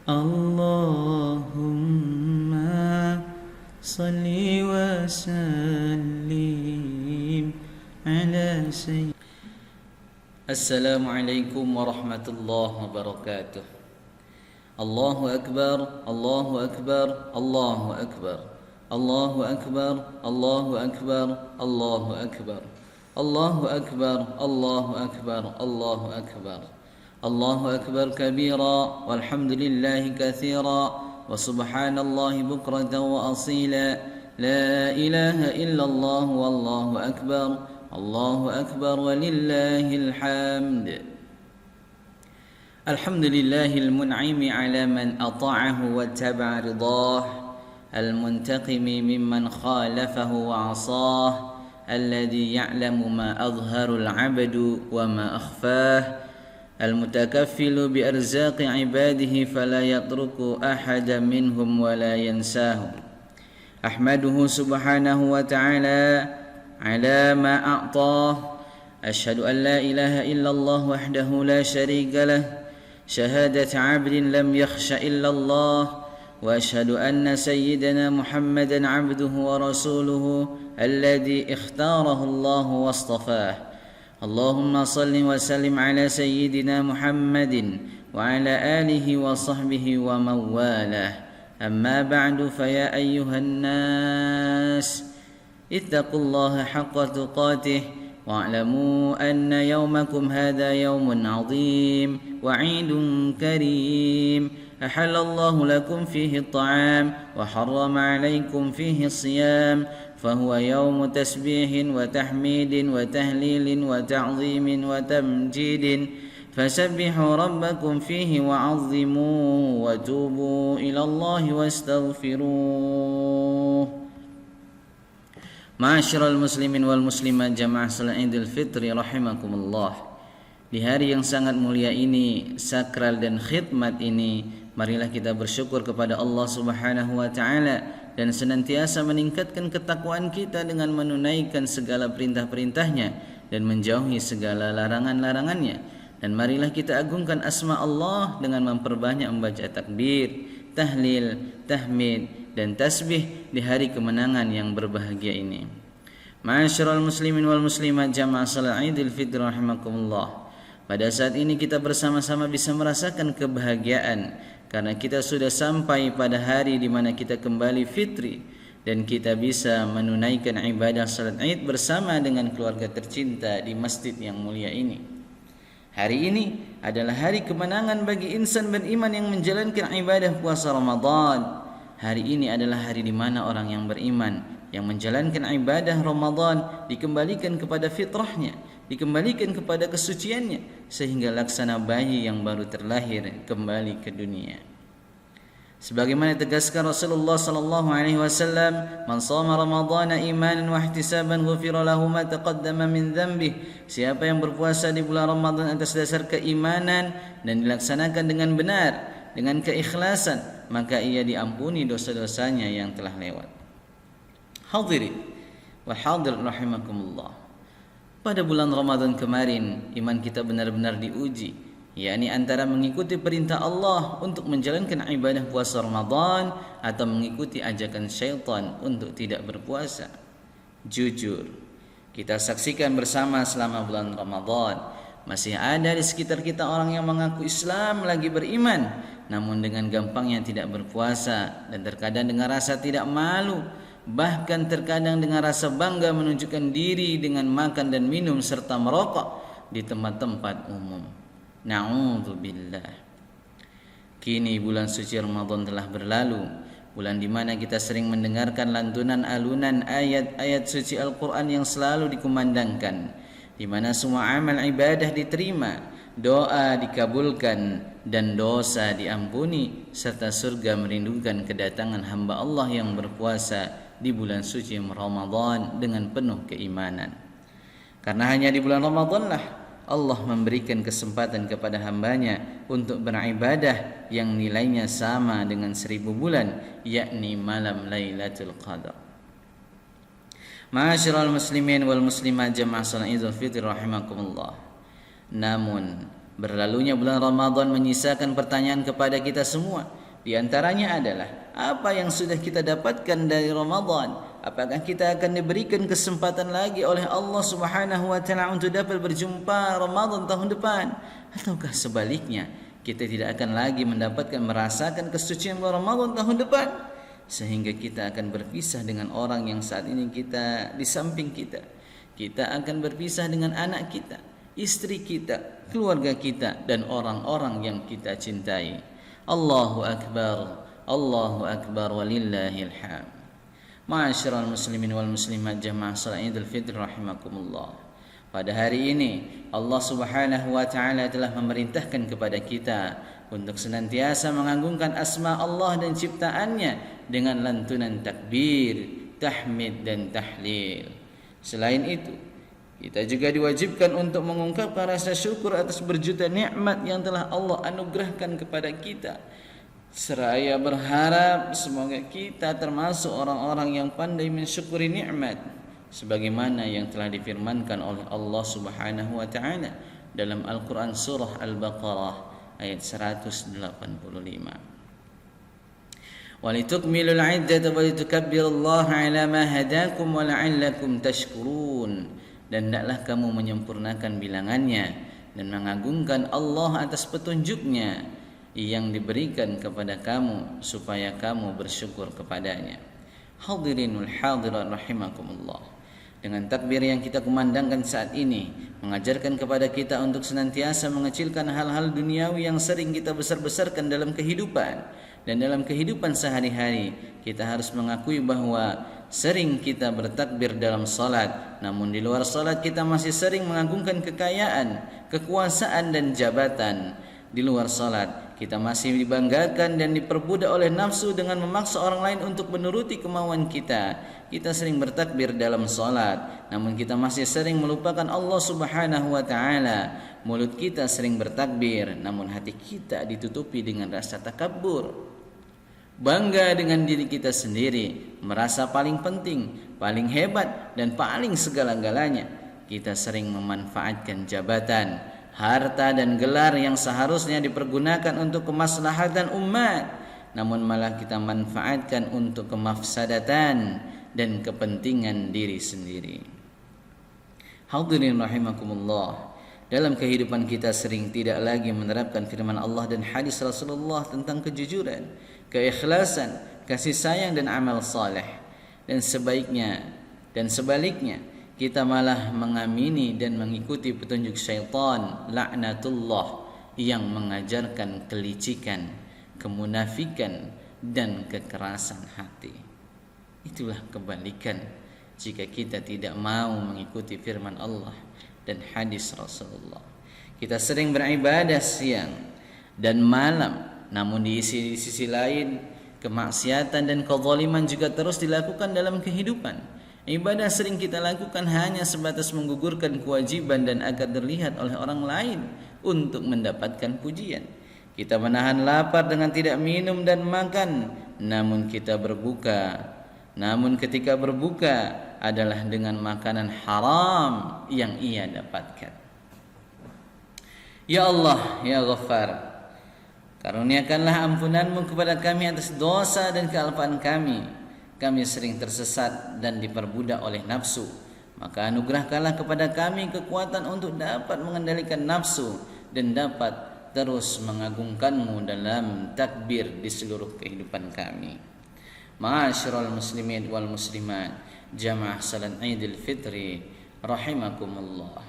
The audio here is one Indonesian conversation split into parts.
Allahumma salli wa sallim ala sayyidina. Assalamualaikum warahmatullahi wabarakatuh. Allahu akbar, Allahu akbar, Allahu akbar. Allahu akbar, Allahu akbar, Allahu akbar. Allahu akbar, Allahu akbar, Allahu akbar. Allahu akbar kabira walhamdulillahi katsira wa subhanallahi bukratan wa asila. La ilaha illallah wallahu akbar. Allahu akbar walillahil hamd. Alhamdulillahil mun'imi ala man ata'ahu wa taba'a ridah, al-muntaqimi mimman khalafahu wa 'asah, alladhi ya'lamu ma adhharul 'abdu wa ma akhfah, المتكفل بأرزاق عباده فلا يترك أحدا منهم ولا ينساهم. أحمده سبحانه وتعالى على ما أعطاه. أشهد أن لا إله إلا الله وحده لا شريك له شهادة عبد لم يخش إلا الله، وأشهد أن سيدنا محمدا عبده ورسوله الذي اختاره الله واصطفاه. اللهم صل وسلم على سيدنا محمد وعلى آله وصحبه ومن والاه. أما بعد فيا أيها الناس اتقوا الله حق تقاته واعلموا أن يومكم هذا يوم عظيم وعيد كريم، أحل الله لكم فيه الطعام وحرم عليكم فيه الصيام، فهو يوم تسبيح وتحميد وتهليل وتعظيم وتمجيد، فسبحوا ربكم فيه وعظموه وتوبوا إلى الله واستغفروه. Ma'asyiral muslimin wal muslimat jamaah salat Idul Fitri rahimakumullah. Di hari yang sangat mulia ini, sakral dan khidmat ini, marilah kita bersyukur kepada Allah Subhanahu wa taala dan senantiasa meningkatkan ketakwaan kita dengan menunaikan segala perintah-perintahnya dan menjauhi segala larangan-larangannya. Dan marilah kita agungkan asma Allah dengan memperbanyak membaca takbir, tahlil, tahmid dan tasbih di hari kemenangan yang berbahagia ini. Ma'asyiral muslimin wal muslimat jamaah salat Idul Fitri rahimakumullah. Pada saat ini kita bersama-sama bisa merasakan kebahagiaan karena kita sudah sampai pada hari di mana kita kembali fitri dan kita bisa menunaikan ibadah salat Id bersama dengan keluarga tercinta di masjid yang mulia ini. Hari ini adalah hari kemenangan bagi insan beriman yang menjalankan ibadah puasa Ramadan. Hari ini adalah hari di mana orang yang beriman yang menjalankan ibadah Ramadan dikembalikan kepada fitrahnya, dikembalikan kepada kesuciannya, sehingga laksana bayi yang baru terlahir kembali ke dunia. Sebagaimana tegaskan Rasulullah sallallahu alaihi wasallam, "Man shoma Ramadhana imanan wa ihtisaban ghufira lahu ma taqaddama min dhanbihi." Siapa yang berpuasa di bulan Ramadan atas dasar keimanan dan dilaksanakan dengan benar, dengan keikhlasan, maka ia diampuni dosa-dosanya yang telah lewat. Hadirin wa hadirat rahimakumullah. Pada bulan Ramadan kemarin, iman kita benar-benar diuji, yakni antara mengikuti perintah Allah untuk menjalankan ibadah puasa Ramadan atau mengikuti ajakan syaitan untuk tidak berpuasa. Jujur, kita saksikan bersama selama bulan Ramadan, masih ada di sekitar kita orang yang mengaku Islam lagi beriman, namun dengan gampangnya tidak berpuasa dan terkadang dengan rasa tidak malu, bahkan terkadang dengan rasa bangga menunjukkan diri dengan makan dan minum serta merokok di tempat-tempat umum. Na'udzubillah. Kini bulan suci Ramadan telah berlalu, bulan di mana kita sering mendengarkan lantunan alunan ayat-ayat suci Al-Quran yang selalu dikumandangkan, di mana semua amal ibadah diterima, doa dikabulkan dan dosa diampuni, serta surga merindukan kedatangan hamba Allah yang berpuasa di bulan suci Ramadan dengan penuh keimanan. Karena hanya di bulan Ramadanlah Allah memberikan kesempatan kepada hambanya untuk beribadah yang nilainya sama dengan 1000 bulan, yakni malam Lailatul Qadar. Ma'asyiral muslimin wal muslimat jamaah salat Idul Fitri rahimakumullah. Namun Berlalunya bulan Ramadan menyisakan pertanyaan kepada kita semua. Di antaranya adalah, apa yang sudah kita dapatkan dari Ramadan? Apakah kita akan diberikan kesempatan lagi oleh Allah Subhanahu wa taala untuk dapat berjumpa Ramadan tahun depan? Ataukah sebaliknya, kita tidak akan lagi merasakan kesucian bulan Ramadan tahun depan, sehingga kita akan berpisah dengan orang yang saat ini kita di samping kita. Kita akan berpisah dengan anak kita, istri kita, keluarga kita, dan orang-orang yang kita cintai. Allahu Akbar walillahil hamd. Ma'asyiral muslimin wal muslimat jamaah salat Idul Fitri rahimakumullah. Pada hari ini Allah Subhanahu wa taala telah memerintahkan kepada kita untuk senantiasa mengagungkan asma Allah dan ciptaannya dengan lantunan takbir, tahmid dan tahlil. Selain itu, kita juga diwajibkan untuk mengungkapkan rasa syukur atas berjuta nikmat yang telah Allah anugerahkan kepada kita. Seraya berharap semoga kita termasuk orang-orang yang pandai mensyukuri nikmat, sebagaimana yang telah difirmankan oleh Allah Subhanahu wa taala dalam Al-Qur'an surah Al-Baqarah ayat 185. Walitukmilul 'iddata walitukabbirullaha 'ala ma hadakum wa la'allakum tashkurun. Dan hendaklah kamu menyempurnakan bilangannya dan mengagungkan Allah atas petunjuknya yang diberikan kepada kamu supaya kamu bersyukur kepadanya. Hadirinul hadirat rahimakumullah. Dengan takbir yang kita kumandangkan saat ini mengajarkan kepada kita untuk senantiasa mengecilkan hal-hal duniawi yang sering kita besar-besarkan dalam kehidupan. Dan dalam kehidupan sehari-hari kita harus mengakui bahwa sering kita bertakbir dalam salat, namun di luar salat kita masih sering mengagungkan kekayaan, kekuasaan dan jabatan. Di luar salat kita masih dibanggakan dan diperbudak oleh nafsu dengan memaksa orang lain untuk menuruti kemauan kita. Kita sering bertakbir dalam salat, namun kita masih sering melupakan Allah Subhanahu wa taala. Mulut kita sering bertakbir, namun hati kita ditutupi dengan rasa takabur. Bangga dengan diri kita sendiri, merasa paling penting, paling hebat dan paling segala-galanya. Kita sering memanfaatkan jabatan, harta dan gelar yang seharusnya dipergunakan untuk kemaslahatan umat, namun malah kita manfaatkan untuk kemafsadatan dan kepentingan diri sendiri. Hadirin rahimakumullah. Dalam kehidupan kita sering tidak lagi menerapkan firman Allah dan hadis Rasulullah tentang kejujuran, keikhlasan, kasih sayang dan amal saleh. Dan sebaliknya kita malah mengamini dan mengikuti petunjuk syaitan laknatullah yang mengajarkan kelicikan, kemunafikan dan kekerasan hati. Itulah kebalikan jika kita tidak mau mengikuti firman Allah dan hadis Rasulullah. Kita sering beribadah siang dan malam, namun di sisi lain kemaksiatan dan kezaliman juga terus dilakukan dalam kehidupan. Ibadah sering kita lakukan hanya sebatas menggugurkan kewajiban dan agar terlihat oleh orang lain untuk mendapatkan pujian. Kita menahan lapar dengan tidak minum dan makan, namun ketika berbuka adalah dengan makanan haram yang ia dapatkan. Ya Allah, ya Ghaffar, karuniakanlah ampunanmu kepada kami atas dosa dan kealpaan kami. Kami sering tersesat dan diperbudak oleh nafsu. Maka anugerahkanlah kepada kami kekuatan untuk dapat mengendalikan nafsu dan dapat terus mengagungkanmu dalam takbir di seluruh kehidupan kami. Ma'asyiral muslimin wal muslimat, jamaah salat Idul Fitri rahimakumullah.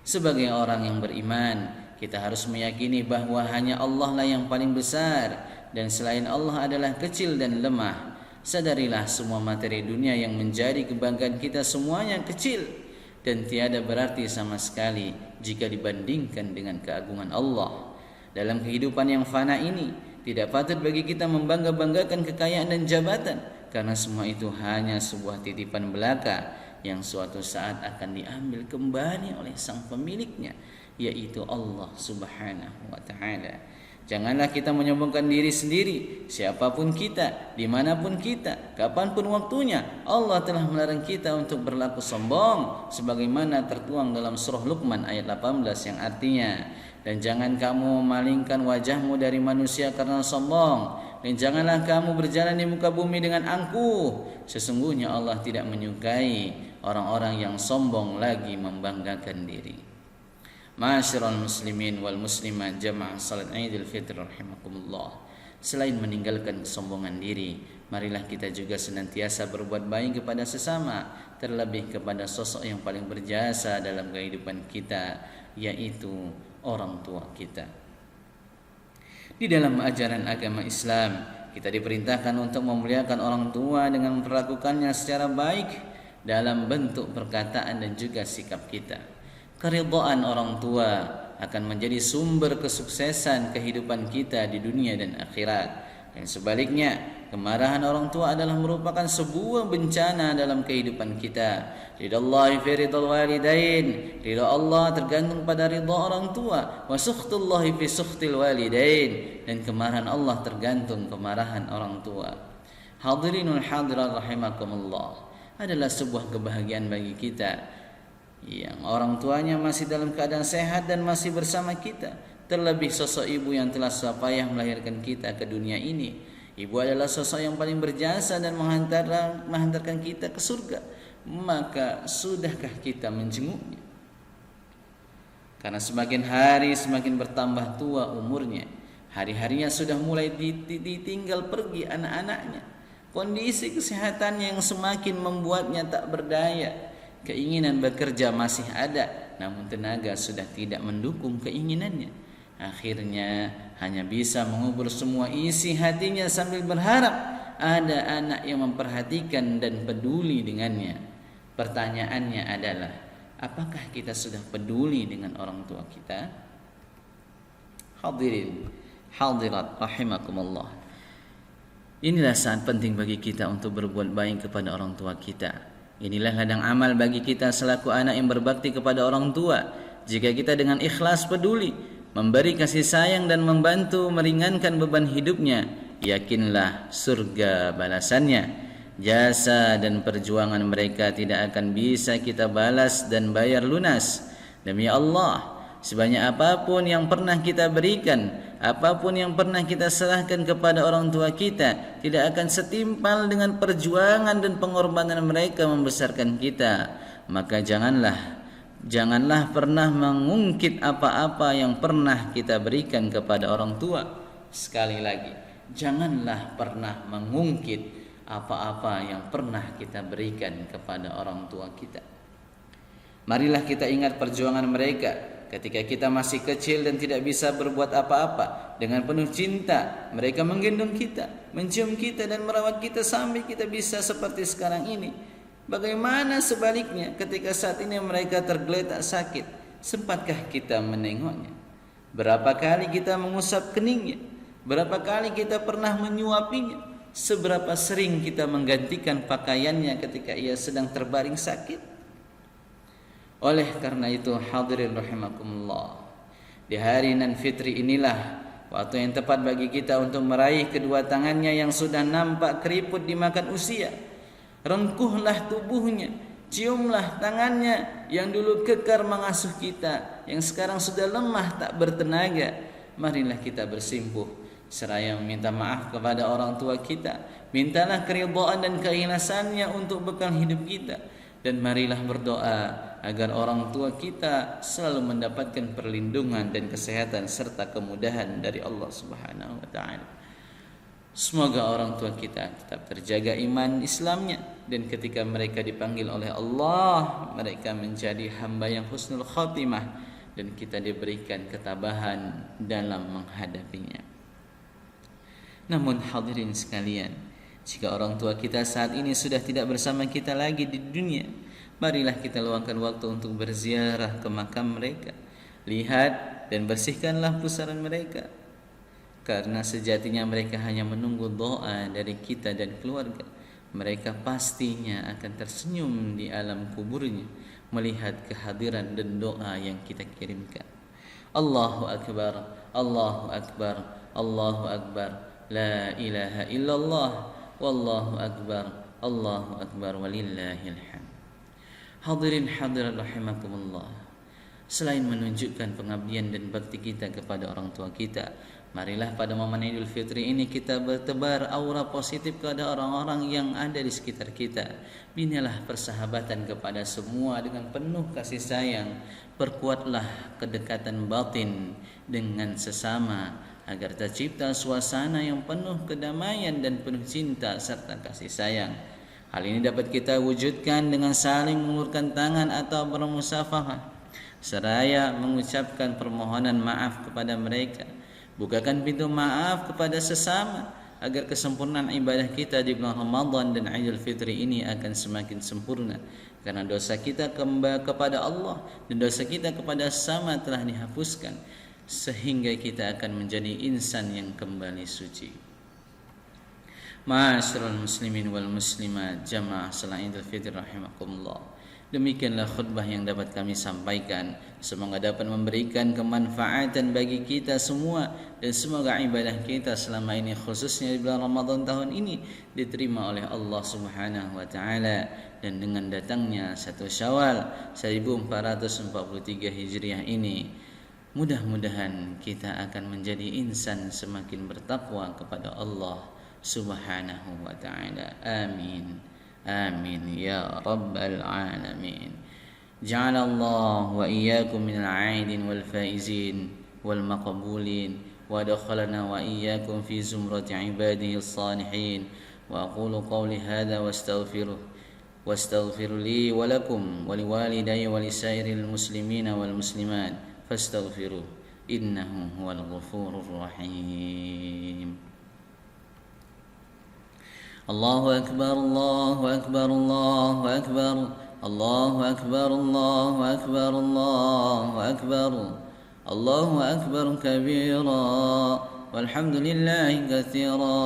Sebagai orang yang beriman, kita harus meyakini bahwa hanya Allah lah yang paling besar dan selain Allah adalah kecil dan lemah. Sadarilah semua materi dunia yang menjadi kebanggaan kita semuanya kecil dan tiada berarti sama sekali jika dibandingkan dengan keagungan Allah. Dalam kehidupan yang fana ini, tidak patut bagi kita membangga-banggakan kekayaan dan jabatan, karena semua itu hanya sebuah titipan belaka yang suatu saat akan diambil kembali oleh sang pemiliknya, yaitu Allah Subhanahu wa taala. Janganlah kita menyombongkan diri sendiri. Siapapun kita, dimanapun kita, kapanpun waktunya, Allah telah melarang kita untuk berlaku sombong, sebagaimana tertuang dalam surah Luqman ayat 18 yang artinya, dan jangan kamu memalingkan wajahmu dari manusia karena sombong, dan janganlah kamu berjalan di muka bumi dengan angkuh. Sesungguhnya Allah tidak menyukai orang-orang yang sombong lagi membanggakan diri. Ma'asyiral muslimin wal muslimat jamaah salat Idul Fitri rahimakumullah. Selain meninggalkan kesombongan diri, marilah kita juga senantiasa berbuat baik kepada sesama, terlebih kepada sosok yang paling berjasa dalam kehidupan kita, yaitu orang tua kita. Di dalam ajaran agama Islam, kita diperintahkan untuk memuliakan orang tua dengan memperlakukannya secara baik dalam bentuk perkataan dan juga sikap kita. Keridhaan orang tua akan menjadi sumber kesuksesan kehidupan kita di dunia dan akhirat. Dan sebaliknya, kemarahan orang tua adalah merupakan sebuah bencana dalam kehidupan kita. Ridallahi fi ridal walidain. Ridha Allah tergantung pada ridha orang tua. Wa sukhtullahi fi sukhtil walidain. Dan kemarahan Allah tergantung kemarahan orang tua. Hadirinul hadirat rahimakumullah. Adalah sebuah kebahagiaan bagi kita yang orang tuanya masih dalam keadaan sehat dan masih bersama kita. Terlebih sosok ibu yang telah susah payah melahirkan kita ke dunia ini. Ibu adalah sosok yang paling berjasa dan menghantarkan kita ke surga. Maka sudahkah kita menjenguknya? Karena semakin hari semakin bertambah tua umurnya, hari-harinya sudah mulai ditinggal pergi anak-anaknya. Kondisi kesehatannya yang semakin membuatnya tak berdaya. Keinginan bekerja masih ada, namun tenaga sudah tidak mendukung keinginannya. Akhirnya hanya bisa mengubur semua isi hatinya sambil berharap ada anak yang memperhatikan dan peduli dengannya. Pertanyaannya adalah, apakah kita sudah peduli dengan orang tua kita? Hadirin, hadirat rahimakumullah. Inilah saat penting bagi kita untuk berbuat baik kepada orang tua kita. Inilah ladang amal bagi kita selaku anak yang berbakti kepada orang tua. Jika kita dengan ikhlas peduli, memberi kasih sayang dan membantu meringankan beban hidupnya, yakinlah surga balasannya. Jasa dan perjuangan mereka tidak akan bisa kita balas dan bayar lunas. Demi Allah, sebanyak apapun yang pernah kita berikan, apapun yang pernah kita serahkan kepada orang tua kita, tidak akan setimpal dengan perjuangan dan pengorbanan mereka membesarkan kita. Maka janganlah pernah mengungkit apa-apa yang pernah kita berikan kepada orang tua. Sekali lagi, janganlah pernah mengungkit apa-apa yang pernah kita berikan kepada orang tua kita. Marilah kita ingat perjuangan mereka ketika kita masih kecil dan tidak bisa berbuat apa-apa. Dengan penuh cinta mereka menggendong kita, mencium kita dan merawat kita sampai kita bisa seperti sekarang ini. Bagaimana sebaliknya ketika saat ini mereka tergeletak sakit? Sempatkah kita menengoknya? Berapa kali kita mengusap keningnya? Berapa kali kita pernah menyuapinya? Seberapa sering kita menggantikan pakaiannya ketika ia sedang terbaring sakit? Oleh karena itu, hadirin rahimakumullah, di hari nan fitri inilah waktu yang tepat bagi kita untuk meraih kedua tangannya yang sudah nampak keriput dimakan usia. Rengkuhlah tubuhnya, ciumlah tangannya yang dulu kekar mengasuh kita, yang sekarang sudah lemah tak bertenaga. Marilah kita bersimpuh seraya meminta maaf kepada orang tua kita. Mintalah keridhaan dan keikhlasannya untuk bekal hidup kita. Dan marilah berdoa agar orang tua kita selalu mendapatkan perlindungan dan kesehatan serta kemudahan dari Allah Subhanahu wa taala. Semoga orang tua kita tetap terjaga iman Islamnya, dan ketika mereka dipanggil oleh Allah, mereka menjadi hamba yang husnul khatimah, dan kita diberikan ketabahan dalam menghadapinya. Namun hadirin sekalian, jika orang tua kita saat ini sudah tidak bersama kita lagi di dunia, marilah kita luangkan waktu untuk berziarah ke makam mereka. Lihat dan bersihkanlah pusaran mereka, karena sejatinya mereka hanya menunggu doa dari kita dan keluarga. Mereka pastinya akan tersenyum di alam kuburnya melihat kehadiran dan doa yang kita kirimkan. Allahu Akbar, Allahu Akbar, Allahu akbar, la ilaha illallah, wallahu akbar, Allahu akbar, walillahil hamd. Hadirin hadirat rahimakumullah. Selain menunjukkan pengabdian dan bakti kita kepada orang tua kita, marilah pada momen Idul Fitri ini kita bertebar aura positif kepada orang-orang yang ada di sekitar kita. Binalah persahabatan kepada semua dengan penuh kasih sayang. Perkuatlah kedekatan batin dengan sesama agar tercipta suasana yang penuh kedamaian dan penuh cinta serta kasih sayang. Hal ini dapat kita wujudkan dengan saling mengulurkan tangan atau bermusafahah, seraya mengucapkan permohonan maaf kepada mereka. Bukakan pintu maaf kepada sesama agar kesempurnaan ibadah kita di bulan Ramadan dan Idul Fitri ini akan semakin sempurna, karena dosa kita kepada Allah dan dosa kita kepada sesama telah dihapuskan, sehingga kita akan menjadi insan yang kembali suci. Ma'asyiral muslimin wal muslimat jamaah salat Idul Fitri rahimakumullah. Demikianlah khutbah yang dapat kami sampaikan. Semoga dapat memberikan kemanfaatan bagi kita semua, dan semoga ibadah kita selama ini khususnya di bulan Ramadan tahun ini diterima oleh Allah Subhanahu wa taala. Dan dengan datangnya 1 Syawal 1443 Hijriah ini, mudah-mudahan kita akan menjadi insan semakin bertakwa kepada Allah Subhanahu wa taala. Amin. آمين يا رب العالمين. جعل الله وإياكم من العائدين والفائزين والمقبولين، وأدخلنا وإياكم في زمرة عباده الصالحين. وأقول قولي هذا واستغفر لي ولكم ولوالدي ولسائر المسلمين والمسلمات فاستغفروه إنه هو الغفور الرحيم. الله أكبر الله أكبر الله أكبر الله أكبر الله أكبر الله أكبر الله أكبر كبيرا والحمد لله كثيرا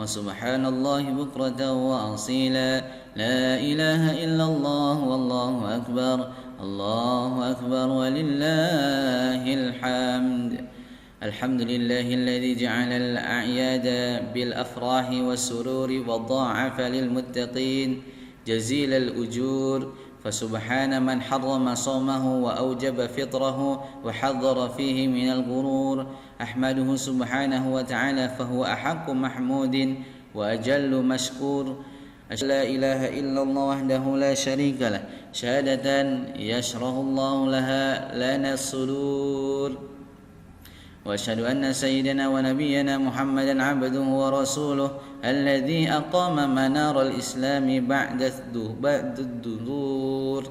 وسبحان الله بكرة وأصيلا لا إله إلا الله والله أكبر الله أكبر ولله الحمد. الحمد لله الذي جعل الأعياد بالأفراح والسرور وضاعف للمتقين جزيل الأجور. فسبحان من حرم صومه وأوجب فطره وحذر فيه من الغرور. أحمده سبحانه وتعالى فهو أحق محمود وأجل مشكور. لا إله إلا الله وحده لا شريك له شهادة يشرح الله لنا الصدور. وأشهد أن سيدنا ونبينا محمدا عبده ورسوله الذي أقام منار الإسلام بعد الدثور.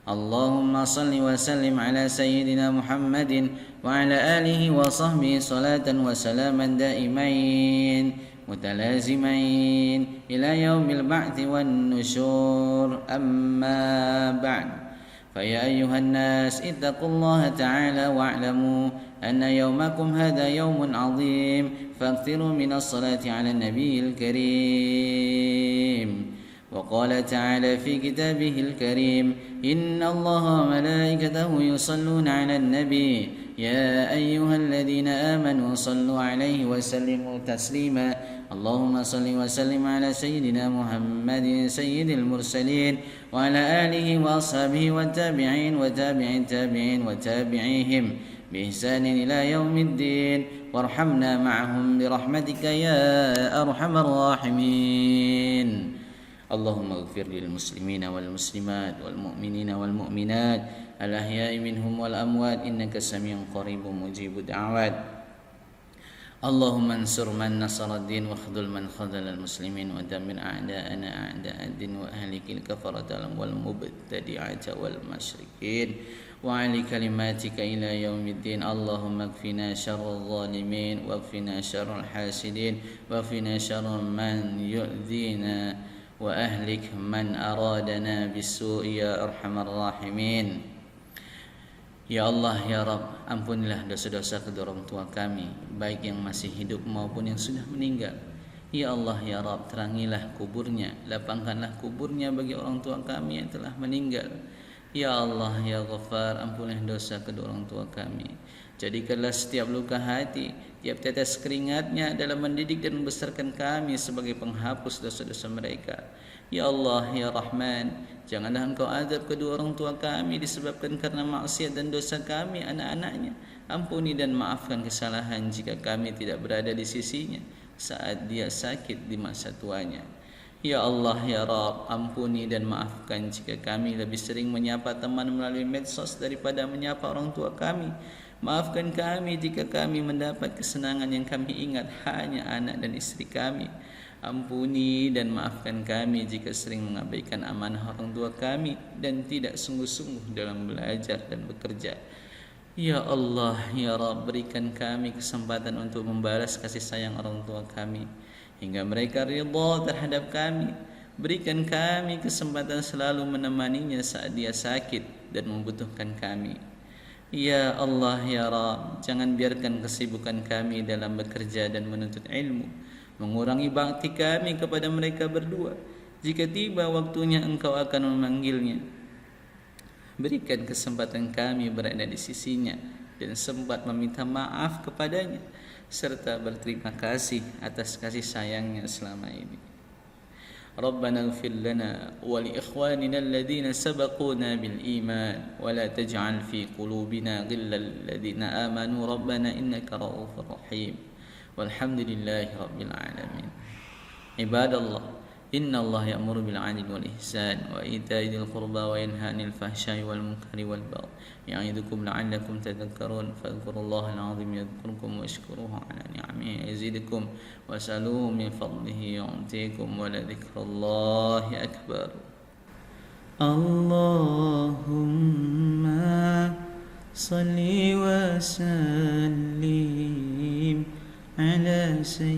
اللهم صل وسلم على سيدنا محمد وعلى آله وصحبه صلاة وسلاما دائمين متلازمين إلى يوم البعث والنشور. أما بعد، فيا أيها الناس اتقوا الله تعالى واعلموا أن يومكم هذا يوم عظيم، فاكثروا من الصلاة على النبي الكريم. وقال تعالى في كتابه الكريم: إن الله وملائكته يصلون على النبي يا أيها الذين آمنوا صلوا عليه وسلموا تسليما. اللهم صل وسلم على سيدنا محمد سيد المرسلين وعلى آله وأصحابه والتابعين وتابع التابعين وتابعيهم بإحسان إلى يوم الدين، وارحمنا معهم برحمتك يا أرحم الراحمين. اللهم اغفر للمسلمين والمسلمات والمؤمنين والمؤمنات الأحياء منهم والأموات إنك سميع قريب مجيب الدعوات. اللهم انصر من نصر الدين واخذل من خذل المسلمين ودمر أعداءنا أعداء الدين وأهلك الكفرة والمبتدعة والمشركين وعلي كلماتك إلى يوم الدين. اللهم اكفنا شر الظالمين واكفنا شر الحاسدين واكفنا شر من يؤذينا وأهلك من أرادنا بالسوء يا أرحم الراحمين. Ya Allah, ya Rabb, ampunilah dosa-dosa kedua orang tua kami, baik yang masih hidup maupun yang sudah meninggal. Ya Allah, ya Rabb, terangilah kuburnya, lapangkanlah kuburnya bagi orang tua kami yang telah meninggal. Ya Allah, ya Ghaffar, ampunilah dosa kedua orang tua kami. Jadikanlah setiap luka hati, tiap tetes keringatnya dalam mendidik dan membesarkan kami sebagai penghapus dosa-dosa mereka. Ya Allah, Ya Rahman, janganlah Engkau azab kedua orang tua kami disebabkan karena maksiat dan dosa kami anak-anaknya. Ampuni dan maafkan kesalahan jika kami tidak berada di sisinya saat dia sakit di masa tuanya. Ya Allah, Ya Rabb, ampuni dan maafkan jika kami lebih sering menyapa teman melalui medsos daripada menyapa orang tua kami. Maafkan kami jika kami mendapat kesenangan yang kami ingat hanya anak dan istri kami. Ampuni dan maafkan kami jika sering mengabaikan amanah orang tua kami dan tidak sungguh-sungguh dalam belajar dan bekerja. Ya Allah, Ya Rabb, berikan kami kesempatan untuk membalas kasih sayang orang tua kami hingga mereka ridha terhadap kami. Berikan kami kesempatan selalu menemaninya saat dia sakit dan membutuhkan kami. Ya Allah, Ya Rabb, jangan biarkan kesibukan kami dalam bekerja dan menuntut ilmu mengurangi bakti kami kepada mereka berdua. Jika tiba waktunya Engkau akan memanggilnya, berikan kesempatan kami berada di sisinya dan sempat meminta maaf kepadanya serta berterima kasih atas kasih sayangnya selama ini. ربنا اغفر لنا ولإخواننا الذين سبقونا بالإيمان ولا تجعل في قلوبنا غلا للذين آمنوا ربنا إنك رؤوف رحيم والحمد لله رب العالمين. عباد الله، إن الله يأمر بالعدل والإحسان وإيتاء ذي القربى وينهى عن الفحشاء والمنكر والبغي يعظكم لعلكم تذكرون فاذكروا الله العظيم يذكركم واشكروه على نعمه يزدكم واسألوه من فضله يعطيكم ولذكر الله أكبر. اللهم صل وسلم على سيدنا